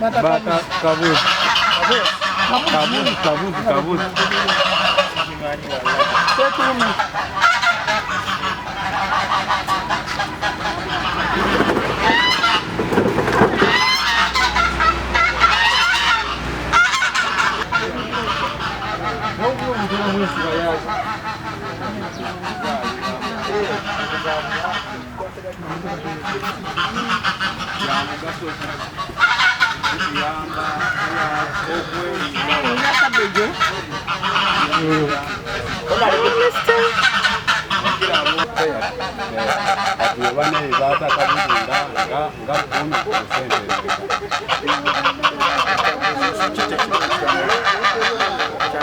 Bata kabuz. Kabuz.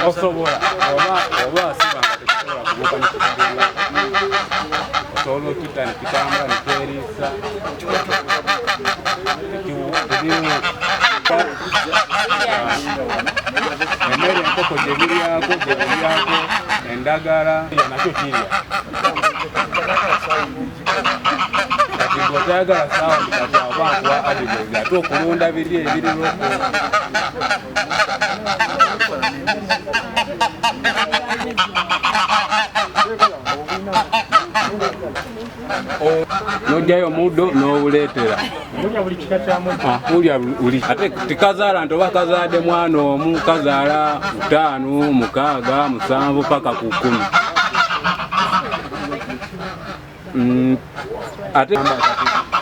Osobola oba sibanga tekisobola kubuuka nekitugenda osobola okita nekitambula nekyeriisa emmere enkoko gyebiryako endagala nakyo kirya kati ng'otayagala saawa kati oba nkuwa adivezi ate okulunda biri ebiriroko n'ojjayo omuddo n'obuleetera ulya buli ate tikazaala nti oba kazaadde mwana omu kazaala 5, 6, 7 paka ku 10 ate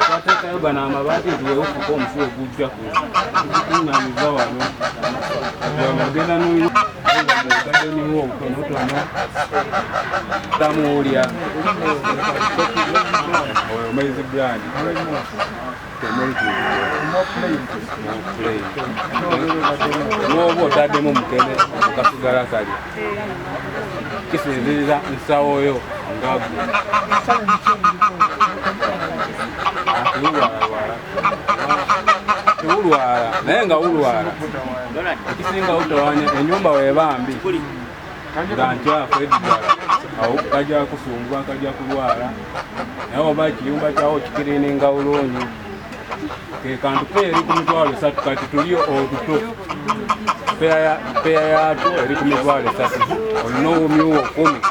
twateekayo gano amabaati tuweefuka omusulo gujjaku tunyamiza wano ogenda n'ogadeniwo obutonotono tamuwulya omezi brand n'oba otaddemu omukene okasigala kali kisinziriza nsawoyo ngagu tiwulwala naye nga wulwala ekisinga utawanya enyumba webambi nga nkyafu eddala awo kajja kusumbwa kajja kulwala naye oba ekiyumba kyawo kikirininga bulungi kekantu peya eri ku 3,000 kati tuli otuto peya yatwo eri ku 3,000 olina obumyuwo 10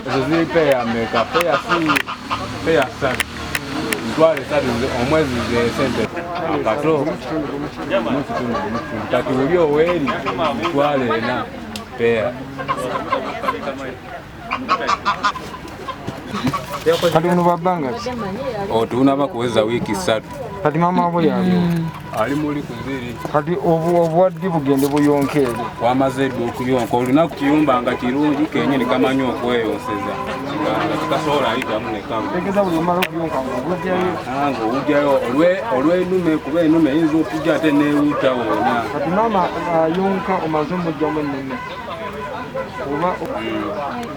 ezo ziri peya meka peya si peya 3 omwezi zesente akato kati uli oweeri 4 peya kati uno babbanga otunaba kuweza wiiki 3 kati mama wabwe ali muli kuziri kati obwaddi bugende buyonkeere wamaze edda okuyonka olina kukiyumba nga kirungi kenyini kamanyi okweyonseza nga tikasobola ayitamu nekamu tegeza buli omala okuyonka nga owujjayo olw'ennume kuba ennume eyinza okujja ate newuuta woona kati mama ayonka omaze omujjamu ennume oba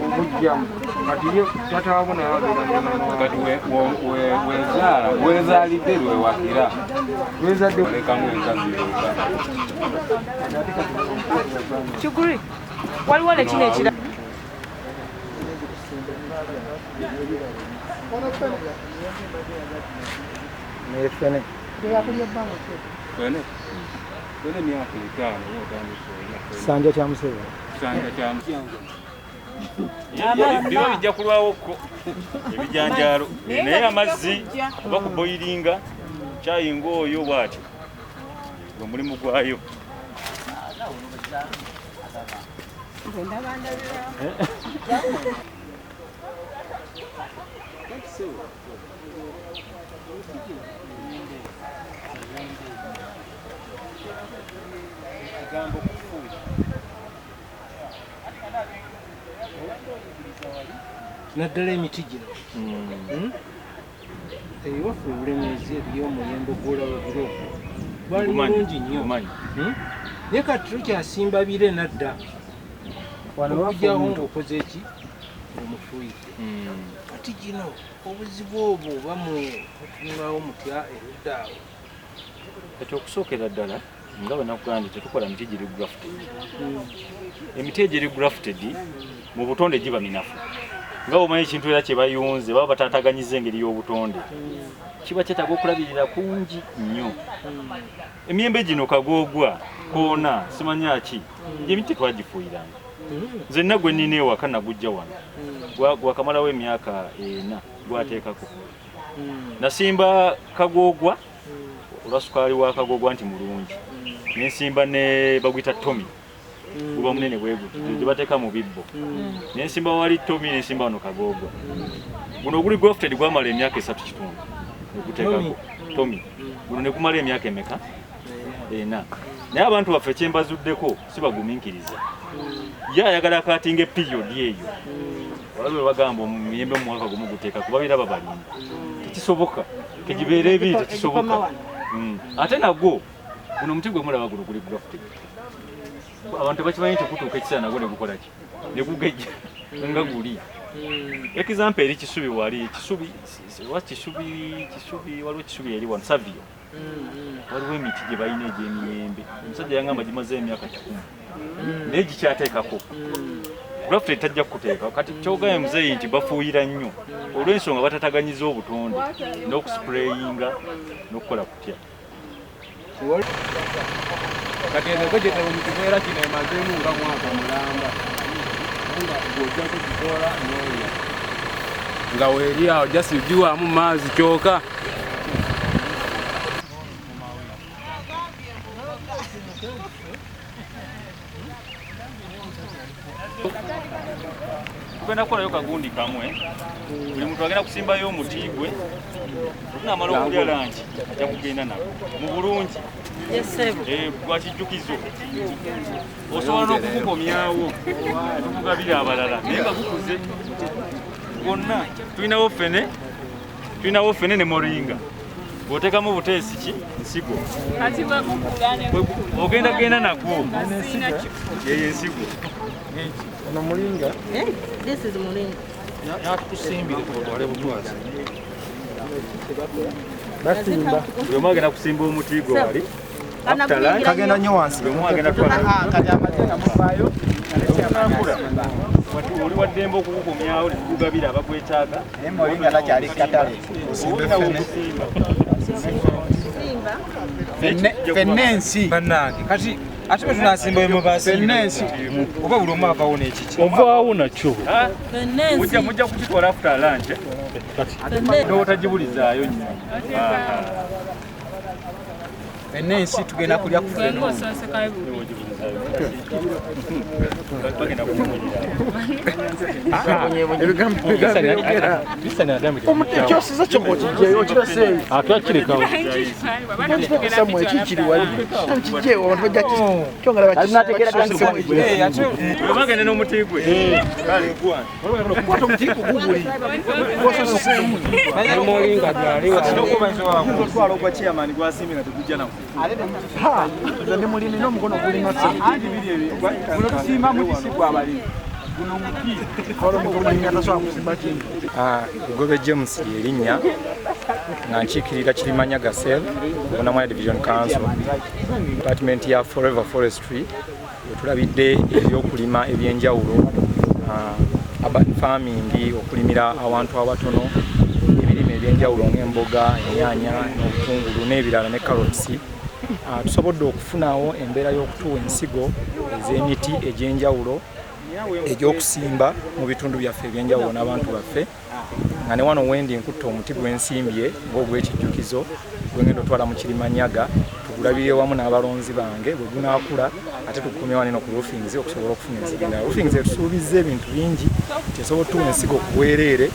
obujjamu kati ye tatawabo naye kati wezaala wezaalidde lwewakira wezadde olekamu enkazi yonka Kiguri waliwo nekino ekira nefene fene myaka 5 sanja kyamusebe biba bijja kulwawoko ebijanjaalo naye amazzi oba kuboyiringa kyayinga oyo bw'atyo gwe mulimu gwayo naddala emiti gino ewaffe obulemeezi eriyo omuyembe gwolabagiro gwali mulungi nnyo naye kati tukyasimba bire nadda okujjawo ng'okoze eki omufuyidde kati gino obuzibu obwo oba mutungawo mutya erudda awo kati okusookera ddala nga bwenakugamba nti tetukola miti giri grafted emiti egiri grafted mu butonde giba minafu nga bwomanyi ekintu era kye bayunze baba bataataganyiza engeri y'obutonde kiba kyetaaga okulabirira kungi nnyo. Emiyembe gino kagoogwa koona simanya ki emiti twagifuuyiranga. Nze nagwe nnina ewaka nagujja wano gwakamalawo emyaka 4 gwateekako. Nasimba kagoogwa olwasukaali wa kagoogwa nti mulungi, nensimba ne bagwita Tommy guba munene bweguti gye bateeka mu bibbo, nensimba wali Tommy, nensimba wano kagoogwa. Guno oguli grafted gwamala emyaka 3 kitundu neguteekako Tommy. Guno ne gumala emyaka emeka? 4. Naye abantu baffe kyembazuddeko sibagumiikiriza. Ye ayagala akatinga period eyo. Waliwo bagamba omuyembe mu mwaka gumu guteeka kuba biraba balimba. Tekisoboka. Kegibeera ebiri tekisoboka. Ate nagwo guno omuti gwe mulaba guno guli grafted. Abantu bakimanyi nti okutuuka ekiseera nagwo ne gukola ki? Ne gugejja nga guli. Example eri Kisubi wali Kisubi waliwo Kisubi eri wano Savio. Waliwo emiti gye balina egy'emiyembe. Omusajja yangamba gimaze emyaka 10. Naye gikyateekako. Grafted tajja kuteeka. Kati kyogaye muzeeyi nti bafuuyira nnyo olw'ensonga batataganyiza obutonde n'okusprayinga n'okukola kutya. Kati eno gye temukibeera kino emazeemu nga mwaka mulamba. Ng'ojja kukikola n'olya. Nga weeri awo just ugiwaamu maazi kyokka. Tugenda kukolayo kagundi kamwe. Buli muntu agenda kusimbayo omuti gwe. Namala okulya langi ajja kugenda nako mu bulungi. Gwa kijjukizo. Osobola n'okugukomyawo tukugabira abalala naye nga gukuze gwonna. Tulinawo ffene ne moringa. Bw'oteekamu buteesi ki nsigo ogenda genda nagwo yeyo ensigo. Ono mulinga? This is mulinga. Yakusimbire kutwale butwazi. Basimba. Buli omu agenda kusimba omuti gwe wali. Kagenda nnyo wansi. Buli omu agenda twala. Kati amatenga mufaayo. Oli waddembe okugukomyawo ne tukugabira abagwetaaga. Naye mulinga takyali katale. Osimbe ffene. Fennensi. Bannange kati ate bwe tunasimba mu fennensi oba buli omu avaawo n'ekiki. Ovaawo nakyo. Mujja kukikola after lunch. N'otagibulizaayo nnyo. Fennensi tugenda kulya ku ffene. Kyosiza kyokka okijjeeyo kiraseeyo. Twakirekawo. Samu ekikiri wali. Kijjeewo abantu bajja kyongera bagenda n'omuti gwe. Kwata omuti guguli. Mulinga gwaliwo. Twala ogwa chairman gwasimbi nga tegujja nako. Nze ndi mulimi n'omukono gulina guno tusimba muti si gwa balimi. Guno muti kolo mukono tasobola kusimba kintu. Lugobe James erinnya nga nkiikirira Kirimanyaga Cell Buganda Division Council Department ya Forever Forestry. Tulabidde ebyokulima ebyenjawulo, urban farming, okulimira awantu abatono, ebirime ebyenjawulo ng'emboga, ennyaanya, n'obutungulu n'ebirala ne carrots. Tusobodde okufunawo embeera y'okutuwa ensigo ez'emiti egy'enjawulo egy'okusimba mu bitundu byaffe ebyenjawulo n'abantu baffe. Nga ne wano wendi nkutta omuti gwensimbye ng'ogw'ekijjukizo gwengenda otwala mu Kirimanyaga tugulabire wamu n'abalonzi bange bwe gunaakula ate tukukumye wano ku roofings okusobola okufuna ensigo. Roofings etusuubizza ebintu bingi tesobola otuwa ensigo ku bwereere,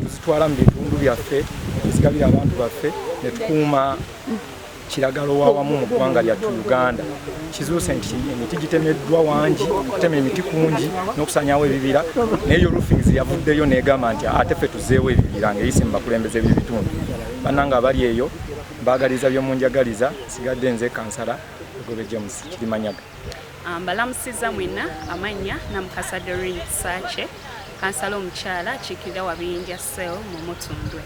tuzitwala mu bitundu byaffe, tuzigabira abantu baffe, ne tukuuma kiragalo wawamu mu ggwanga lyattu Uganda. Kizuuse nti emiti gitemeddwa wangi, okutema emiti kungi n'okusanyawo ebibira, naye yo roofings yavuddeyo n'egamba nti ate ffe tuzeewo ebibira ng'eyise mu bakulembeze b'ebitundu. Bannange abali eyo mbaagaliza byomunjagaliza, sigadde nze kansala Lugobe James Kirimanyaga. Mbalamusiza mwena amannya Namukasa Doreen Sache, kansala omukyala akiikirira Wabiyinja Cell mu Mutundwe.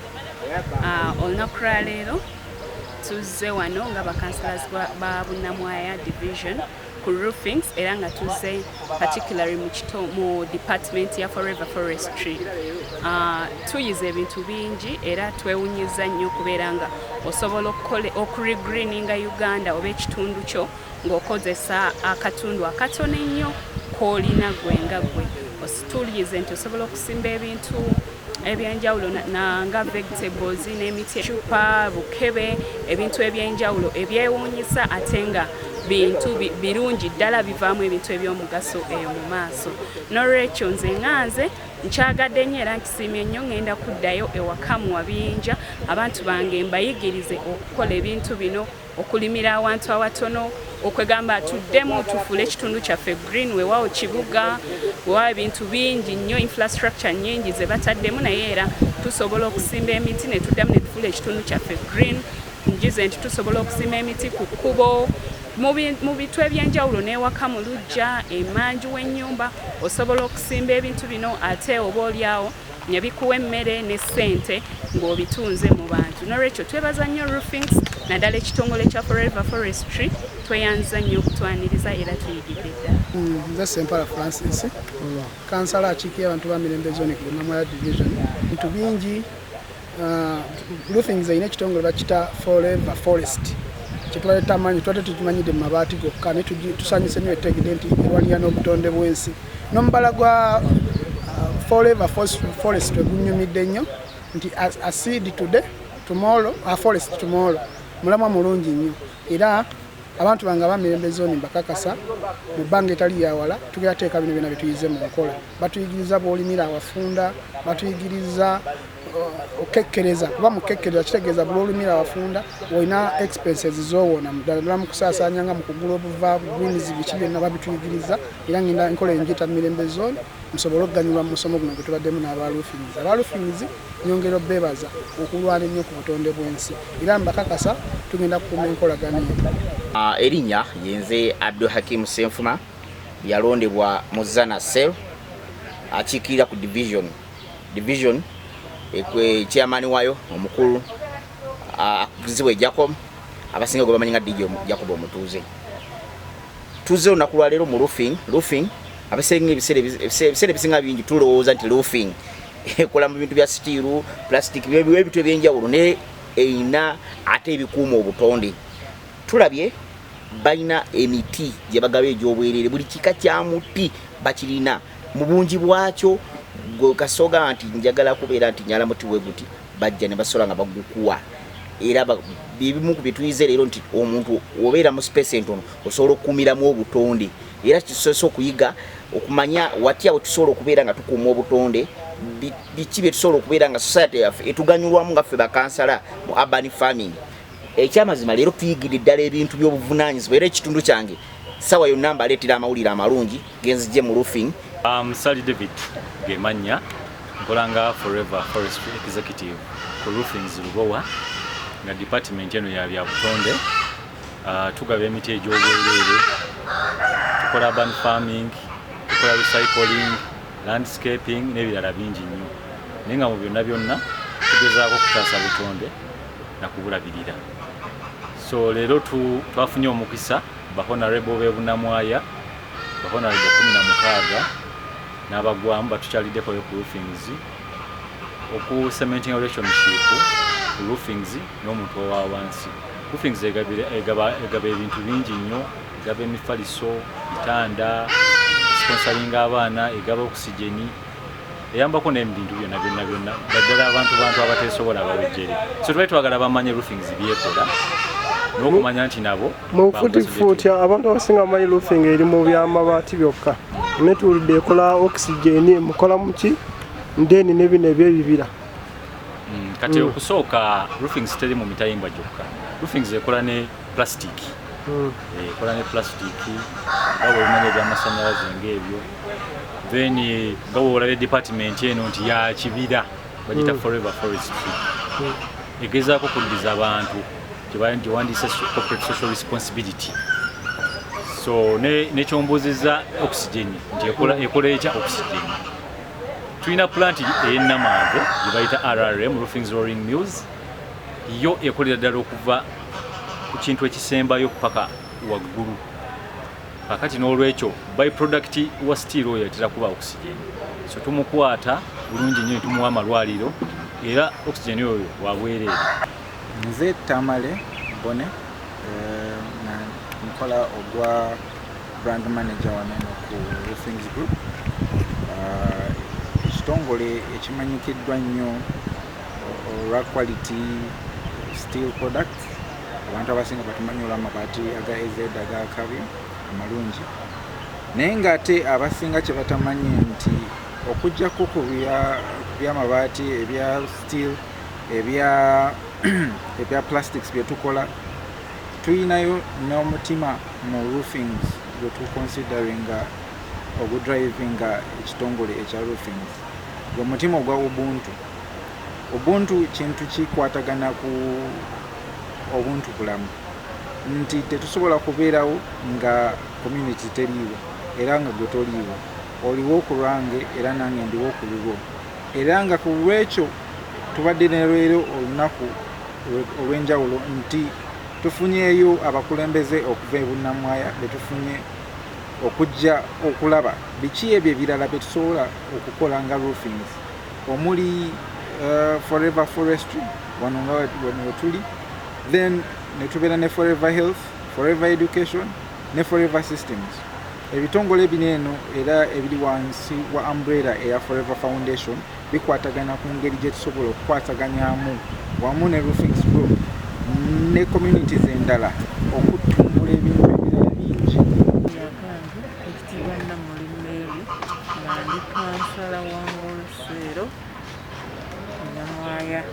Olunaku lwa leero tuzze wano nga bakansalazi ba Bunnamwaya Division ku roofings era nga tuze particularly mu department ya Forever Forestry. Tuyize ebintu bingi era twewunyiza nnyo kubeera nga osobola okuregreeninga Uganda oba ekitundu kyo ng'okozesa akatundu akatono ennyo k'olina gwe nga gwe. Tuyize nti osobola okusimba ebintu ebyenjawulo nga vegetables n'emiti ecupa bukebe ebintu ebyenjawulo ebyewuunyisa ate nga bintu birungi ddala bivaamu ebintu ebyomugaso eyo mu maaso. N'olwekyo nze nganze nkyagadde nnyo era nkisiimye nnyo ngenda kuddayo ewaka mu Wabiyinja abantu bange mbayigirize okukola ebintu bino okulimira awantu awatono okwegamba tuddemu tufuule ekitundu kyaffe green weewaawo kibuga weewaawo ebintu bingi nnyo infrastructure nnyingi ze bataddemu naye era tusobola okusimba emiti ne tuddamu ne tufuula ekitundu kyaffe green njize nti tusobola okusimba emiti ku kkubo mu bitu ebyenjawulo n'ewaka mu luggya emanju w'ennyumba osobola okusimba ebintu bino ate oba olyawo ne bikuwa emmere ne ssente ng'obitunze mu bantu. N'olwekyo twebaza nnyo roofings naddala ekitongole kya Forever Forestry tweyanza nnyo okutwaniriza era tuyigidde ddala. Nze Sempala Francis kansala akiikira abantu ba Mirembe Zone ku Namwaya Division. Bintu bingi roofings erina ekitongole bakita Forever Forest kyetwaleta amanyi twate tukimanyidde mu mabaati gokka ne tusanyuse nnyo etegedde nti erwanira n'obutonde bw'ensi n'omubala gwa Forever Forest gunyumidde nnyo nti a seed today tomorrow a forest tomorrow mulamwa mulungi nnyo era abantu bange aba Mirembe Zone mbakakasa mu bbanga etali yawala tugera teeka bino byonna bituyize mu nkola batuyigiriza bw'olimira awafunda batuyigiriza okekkereza kuba mukekkereza kitegeeza buli olimira awafunda olina expenses z'owona ddala mu kusaasaanya nga mu kugula obuva greens biki byonna babituyigiriza era ngenda enkola enjita Mirembe Zone musobole okuganyulwa mu musomo guno gwe tubaddemu n'aba roofings. Aba roofings nyongera obbeebaza okulwana ennyo ku butonde bw'ensi era mbakakasa tugenda kukuuma enkolagana eyo. Erinnya yenze Abdul Hakim Senfuma yalondebwa mu Zana Cell akiikirira ku division ekwe chairman wayo omukulu akuzibwe Jacob abasinga gwe bamanyi nga DJ Jacob omutuuze. Tuze olunaku lwa leero mu roofing abasenga ebiseera bisinga bingi tulowooza nti roofing ekola mu bintu bya steel plastic ebintu ebyenjawulo ne eyina ate ebikuuma obutonde. Tulabye balina emiti gye bagaba egy'obwerere buli kika kya muti bakirina mu bungi bwakyo kasoga nti njagala kubeera nti nyala muti we guti bajja ne basola nga bagukuwa era bibimu ku bituyize leero nti omuntu obeera mu space entono osobola okukuumiramu obutonde era kisoose okuyiga okumanya watya tusobola okubeera nga tukuuma obutonde biki bye tusobola okubeera nga society yaffe etuganyulwamu nga ffe bakansala mu urban farming. Ekyamazima leero tuyigidde ddala ebintu by'obuvunaanyizibwa era ekitundu kyange sawa yonna mbaleetera amawulire amalungi genzije mu roofing. Sally David Gemanya nkolanga Forever Forestry Executive ku roofings Lubowa nga department eno ya bya butonde. Tugaba emiti egy'obwerere, tukola urban farming, tukola recycling, landscaping n'ebirala bingi nnyo naye nga mu byonna tugezaako okutaasa butonde na kubulabirira. So leero twafunye omukisa Honorable Bebunamwaya Honorable 16 n'abagwamu batukyaliddeko ku roofings oku cementing relationship ku roofings n'omuntu owa wansi. Roofings egaba ebintu bingi nnyo, egaba emifaliso, bitanda, sponsoring abaana, egaba oxygeni, eyambako n'ebintu byonna ddala abantu abateesobola ababejjere. So tubaye twagala bamanye roofings byekola n'okumanya nti nabo mu futi abantu abasinga bamanyi roofing eri mu byamabaati byokka ne tuwulidde ekola oxygeni mukola muki ndeni n'ebino ebyebibira. Kati okusooka roofings teri mu mitayimbwa gyokka, roofings ekola ne plastic ekola ne plastic nga bw'omanya ebyamasannyalaze ng'ebyo then nga bw'olaba department eno nti ya kibira bagita Forever Forestry egezaako okuddiza abantu gyewandiisa corporate social responsibility. So nekyombuuziza oxygeni nti ekola ekya oxygeni. Tulina plant ey'ennamave gye bayita RRM roofings rolling mills yo ekolera ddala okuva ku kintu ekisembayo paka waggulu kakati n'olwekyo byproduct wa steel oyo yatera kuba oxygen, so tumukwata bulungi nnyo tumuwa amalwaliro era oxygen oyo wabwereere. Nze Tamale Bone na nkola ogwa brand manager wano ku Roofings Group. Ekitongole ekimanyikiddwa nnyo olwa quality steel products. Abantu abasinga batumanyi olw'amabaati aga AZ aga Kabya amalungi, naye ng'ate abasinga kye batamanyi nti okuggyako ku by'amabaati ebya steel ebya plastics bye tukola, tuyinayo n'omutima mu roofings gwe tuconsideringa ogudrivinga ekitongole ekya roofings, gwe mutima ogwa Ubuntu kintu kikwatagana ku obuntu bulamu, nti tetusobola kubeerawo nga community teriiwo era nga gwe toliiwo, oliwo ku lwange era nange ndiwo ku lulwo, era nga ku lwekyo tubadde ne leero olunaku olw'enjawulo nti tufunyeeyo abakulembeze okuva e Bunnamwaya betufunye okujja okulaba biki ebyo ebirala bye tusobola okukola nga roofings, omuli Forever Forestry wano nga we tuli, then ne tubeera ne Forever Health, Forever Education ne Forever Systems. Ebitongole bino eno era ebiri wansi wa umbrella eya Forever Foundation bikwatagana ku ngeri gye tusobola okukwataganyamu wamu ne Roofings Group ne communities endala okutumbula ebintu ebirala bingi. Ekitiibwa Namuli Mary nga ndi kansala wa Ngolosero Namwaya.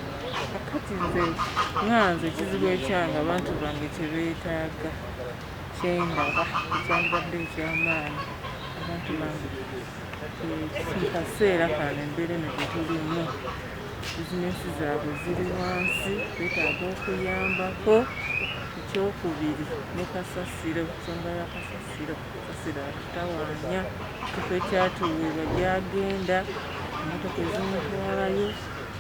Kakati nze ekizibu ekyange abantu bange kye beetaaga kyendaba ekyandibadde ekyamaanyi abantu bange mu kaseera kano embeera eno gye tulimu, bizinesi zaabwe ziri wansi, beetaaga okuyambako. Ekyokubiri ne kasasiro, ensonga ya kasasiro atutawaanya, kifo ekyatuweebwa gyagenda, emmotoka ezimutwalayo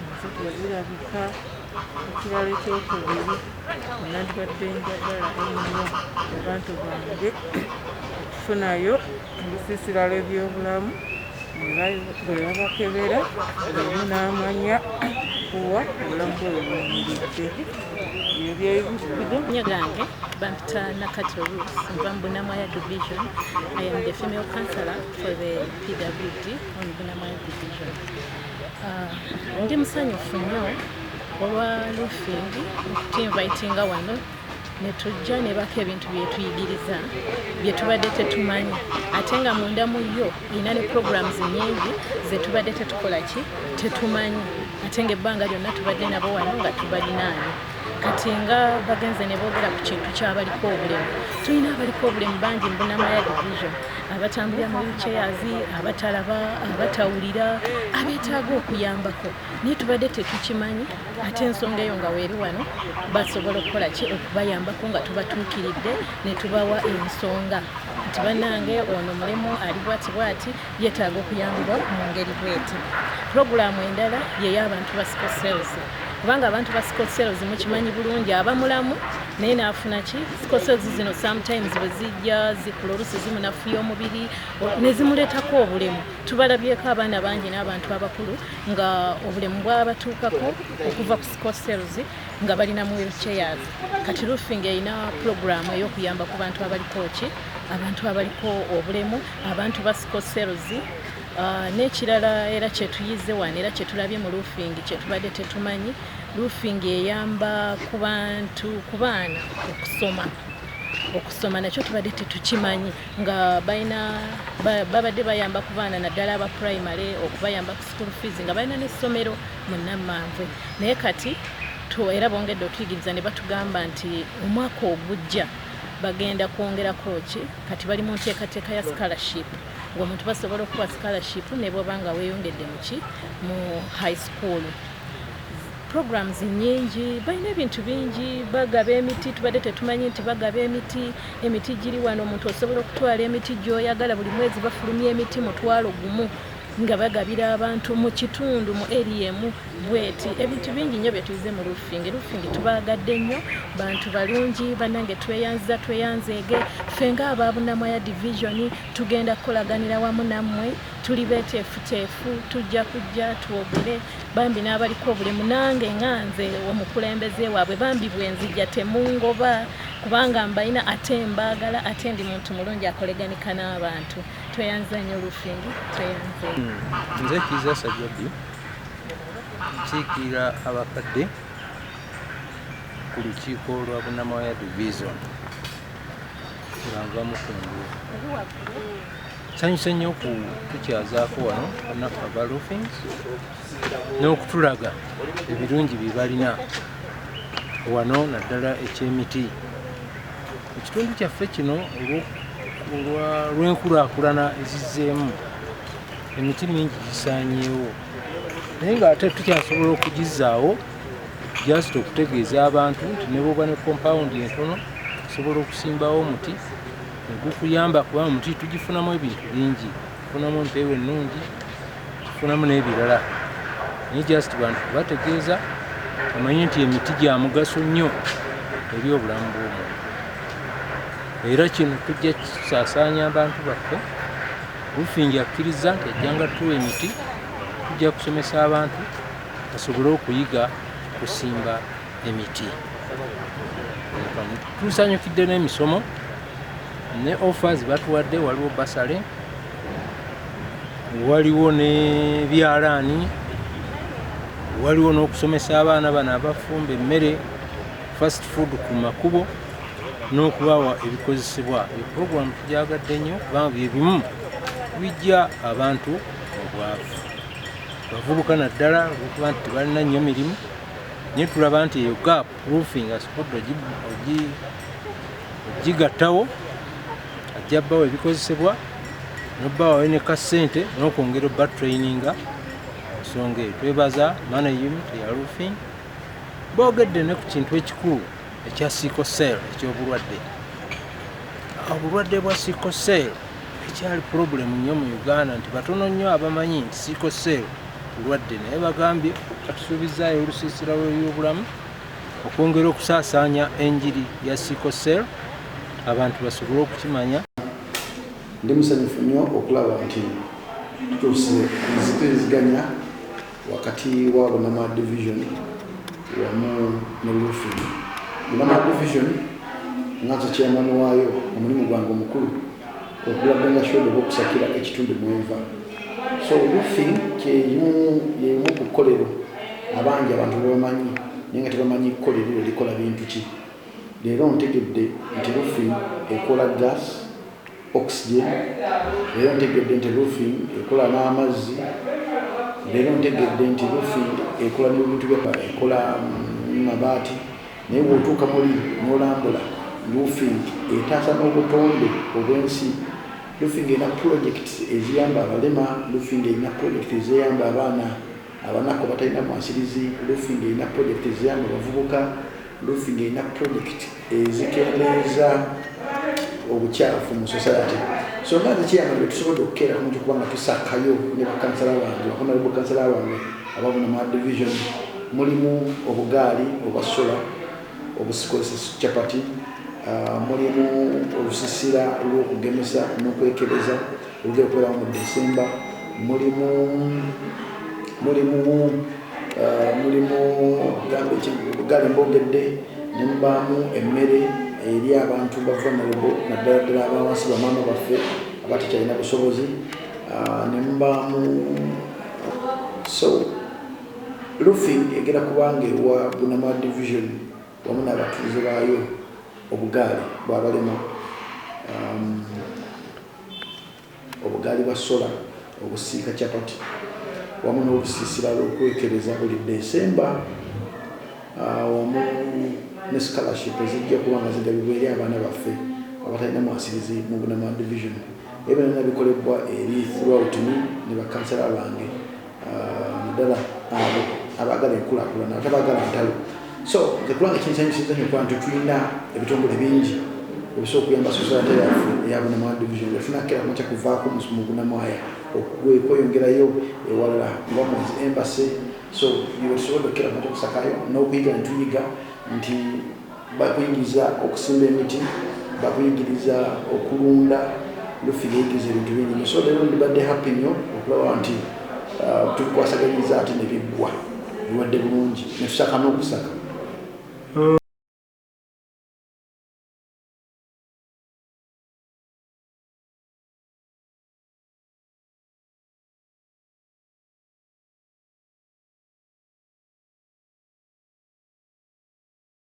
nazo tezirabika. Ekirala ekyokubiri nandibadde njagala ennyo abantu bange okufunayo ebisiisiralo ebyobulamu bwe babakebera buli n'amanya kuwa obulamu bwe bweyimiridde. Amanya gange bampita Nakato Ruth, nva mu Bunnamwaya Division. I am the female councillor for the PWD on Bunnamwaya Division. Ndi musanyufu nnyo olwa roofing okutinvitinga wano ne tujja ne baka ebintu byetuyigiriza bye tubadde tetumanyi, ate nga munda mu yo ina ne programs nyingi ze tubadde tetumanyi, ate ng'ebbanga lyonna tubadde nabo wano nga tubalinaani. Kati nga bagenze ne boogera ku kintu ky'abaliko obulemu, tulina abaliko obulemu bangi mu Bunnamwaya Division, abatambulira mu wheelchairs, abatalaba, abatawulira, abeetaaga okuyambako, naye tubadde tetukimanyi, ate ensonga eyo nga weeri wano basobola okukola ki okubayambako nga tubatuukiridde ne tubawa ensonga nti bannange ono mulemu ali bwati yeetaaga okuyambibwa mu ngeri bweti. Purogulaamu endala y'ey'abantu ba sickle cells, kubanga abantu ba sickle cells mukimanyi bulungi abamulamu naye naafuna ki sickle cells zino sometimes bwe zijja zikula oluusi zimunafuya omubiri ne zimuleetako obulemu. Tubalabyeko abaana bangi n'abantu abakulu nga obulemu bwabatuukako okuva ku sickle cells nga balina mu wheelchairs. Kati roofing erina purogulaamu ey'okuyamba ku bantu abaliko ki abantu abaliko obulemu, abantu ba sickle cells. N'ekirala era kyetuyize wano era kyetulabye mu roofing kyetubadde tetumanyi, roofing eyamba ku baana okusoma nakyo tubadde tetukimanyi, nga babadde bayamba ku baana naddala aba primary okubayamba ku school fees nga balina n'essomero mu Nammanve. Naye kati era bongedde otuyigiriza ne batugamba nti omwaka ogujja bagenda kwongerako ki, kati bali mu nteekateeka ya scholarship, ng'omuntu basobola okuwa scholarship ne bw'oba nga weeyongedde mu high school. Programs nyingi, balina ebintu bingi, bagaba emiti, tubadde tetumanyi nti bagaba emiti giri wano, omuntu osobola okutwala emiti gy'oyagala, buli mwezi bafulumya emiti mutwalo gumu nga bagabira abantu mu kitundu mu area emu bweti ebintu bingi nnyo bye tuyize mu roofing tubagadde nnyo bantu balungi bannange tweyanzeege ffe ng'ababunamwaya division tugenda kukolaganira wamu nammwe tuli beeteefuteefu tujja kujja twogere bambi n'abaliko obulemu nange nganze omukulembeze waabwe bambi bwenzijja temungoba kubanga mbalina ate mbaagala ate ndi muntu mulungi akoleganika n'abantu tweyanza nnyo roofing tweyanze nze Kiza Sajjabbi nkiikirira abakadde ku lukiiko lwa Bunnamwaya division nga nva Mukungu nsanyuse nnyo tukyazaako wano bannaffe aba roofing n'okutulaga ebirungi bye balina wano naddala ekyemiti ekitundu kyaffe kino olw'enkulaakulana ezizzeemu emiti mingi gisaanyeewo naye ng'ate tukyasobola okugizaawo just okutegeeza abantu nti ne bwoba ne compound entono tusobola okusimbawo omuti negukuyamba kuba omuti tugifunamu ebintu bingi tufunamu empeewo ennungi tufunamu n'ebirala naye just bantu kubategeeza amanye nti emiti gya mugaso nnyo eri obulamu bw'omuntu era kino tujja kisaasaanya abantu baffe roofing akkiriza nti ajjanga tuwa emiti tujja kusomesa abantu basobole okuyiga kusimba emiti tusanyukidde n'emisomo ne offers batuwadde waliwo basale waliwo ne byalaani waliwo n'okusomesa abaana bano abafumba emmere fast food ku makubo n'okubawa ebikozesebwa ebipuroguramu tugyagadde nnyo kubanga byebimu bijja abantu obwavu bavubuka naddala olwokuba nti tebalina nnyo mirimu naye tulaba nti eyo gap roofing asobodde ogigattawo ajja bbawo ebikozesebwa nobbawayo ne kasente n'okwongera obba traininga ensonga eyo twebaza management ya roofing boogedde ne ku kintu ekikulu ekya sickle cell ekyobulwadde obulwadde bwa sickle cell ekyali problemu nnyo mu Uganda nti batono nnyo abamanyi nti sickle cell bulwadde naye bagambye katusuubizaayo olusiisira lw'ebyobulamu okwongera okusaasaanya enjiri ya sickle cell abantu basobole okukimanya. Ndi musanyufu nnyo okulaba nti tutuuse nzikiziganya wakati wa Bunnamwaya division wamu ne roofing. Bunnamwaya division ngazo chairman waayo omulimu gwange omukulu okulaga nga shodo okusakira ekitundu mwenva. So roofing yemu ku kkolero abangi abantu bamanyi naye nga tebamanyi kkolero likola bintu ki. Leero ntegedde nti roofing ekola gas oxygen, leero ntegedde nti roofing ekola n'amazzi, leero ntegedde nti roofing ekola n'ebintu ekola mabaati, naye bw'otuuka muli n'olambula roofing etaasa n'obutonde obw'ensi. Roofing erina projects eziyamba abalema, roofing erina projects eziyamba abaana abanaku batalina mwasirizi, roofing erina projects eziyamba abavubuka, roofing erina project ezikendeeza obukyafu mu society. So nga tekiyamba tusobodde okukeera mu kubanga tusakayo ne bakansala bange bakona ne bakansala bange aba Bunnamwaya division mulimu obugaali obwasola obusikozesa chapati, mulimu olusisira lw'okugemesa n'okwekebeza olugero okubeera mu December, mulimu obugaali mbogedde ne mubaamu emmere eri abantu bavunanyizibwa naddala ddala abawansi bamaama baffe abatakyalina busobozi, ne mubaamu. So roofing egenda kubanga ewa Bunnamwaya division wamu n'abatuuze baayo obugaali bw'abalema, obugaali bwa sola obusiika chapati wamu n'olusiisira lw'okwekebeza buli December, wamu ne scholarship ezijja kuba nga zigabibwa eri abaana baffe abatalina mwasirizi mu Bunnamwaya division. Ebyo byonna bikolebwa eri throughout ne bakansala bange naddala abo abaagala enkulaakulana abatabagala ntalo. So nze kulanga kinsanyusiza nnyo kuba nti tulina ebitongole bingi ebisobola okuyamba society yaffe eya Bunnamwaya division. Yafuna kera makya kuvaako mu Bunnamwaya okweyongerayo ewalala nga mu embassy so tusobola okukira mu kusakayo n'okuyiga ne tuyiga nti bakuyigiriza okusimba emiti bakuyigiriza okulunda lufire yigiriza ebintu bingi so leero ndibadde happy nnyo okulaba nti tukwasaganyiriza ate ne biggwa biwadde bulungi ne tusaka n'okusaka